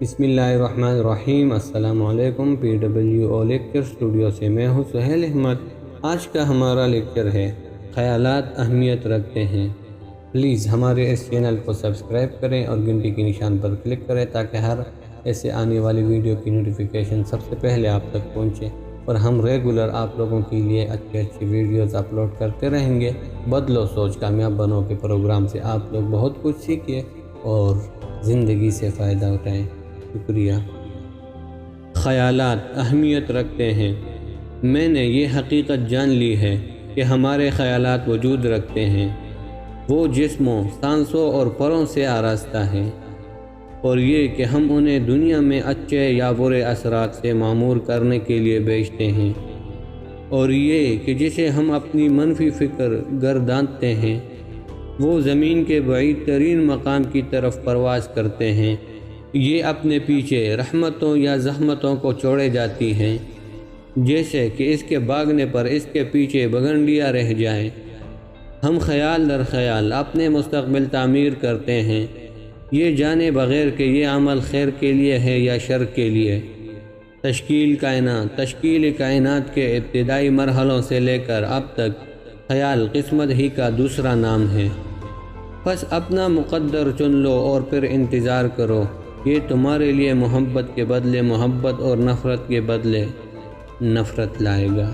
بسم اللہ الرحمن الرحیم۔ السلام علیکم۔ PWO لیکچر اسٹوڈیو سے میں ہوں سہیل احمد۔ آج کا ہمارا لیکچر ہے خیالات اہمیت رکھتے ہیں۔ پلیز ہمارے اس چینل کو سبسکرائب کریں اور گھنٹی کے نشان پر کلک کریں تاکہ ہر ایسے آنے والی ویڈیو کی نوٹیفیکیشن سب سے پہلے آپ تک پہنچے، اور ہم ریگولر آپ لوگوں کے لیے اچھی ویڈیوز اپلوڈ کرتے رہیں گے۔ بدلو سوچ کامیاب بنو کے پروگرام سے آپ لوگ بہت کچھ سیکھیے اور زندگی سے فائدہ اٹھائیں۔ شکریہ۔ خیالات اہمیت رکھتے ہیں۔ میں نے یہ حقیقت جان لی ہے کہ ہمارے خیالات وجود رکھتے ہیں۔ وہ جسموں، سانسوں اور پروں سے آراستہ ہے، اور یہ کہ ہم انہیں دنیا میں اچھے یا برے اثرات سے معمور کرنے کے لیے بیچتے ہیں، اور یہ کہ جسے ہم اپنی منفی فکر گردانتے ہیں وہ زمین کے بعید ترین مقام کی طرف پرواز کرتے ہیں۔ یہ اپنے پیچھے رحمتوں یا زحمتوں کو چھوڑے جاتی ہیں، جیسے کہ اس کے بھاگنے پر اس کے پیچھے بگنڈیاں رہ جائیں۔ ہم خیال در خیال اپنے مستقبل تعمیر کرتے ہیں، یہ جانے بغیر کہ یہ عمل خیر کے لیے ہے یا شر کے لیے۔ تشکیل کائنات کے ابتدائی مرحلوں سے لے کر اب تک خیال قسمت ہی کا دوسرا نام ہے۔ بس اپنا مقدر چن لو اور پھر انتظار کرو، یہ تمہارے لیے محبت کے بدلے محبت اور نفرت کے بدلے نفرت لائے گا۔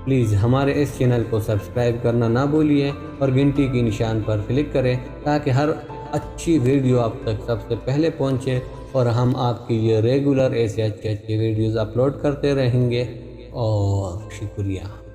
پلیز ہمارے اس چینل کو سبسکرائب کرنا نہ بھولیے اور گھنٹی کی نشان پر کلک کریں تاکہ ہر اچھی ویڈیو آپ تک سب سے پہلے پہنچے، اور ہم آپ کے لیے ریگولر ایسے اچھے ویڈیوز اپلوڈ کرتے رہیں گے۔ اور شکریہ۔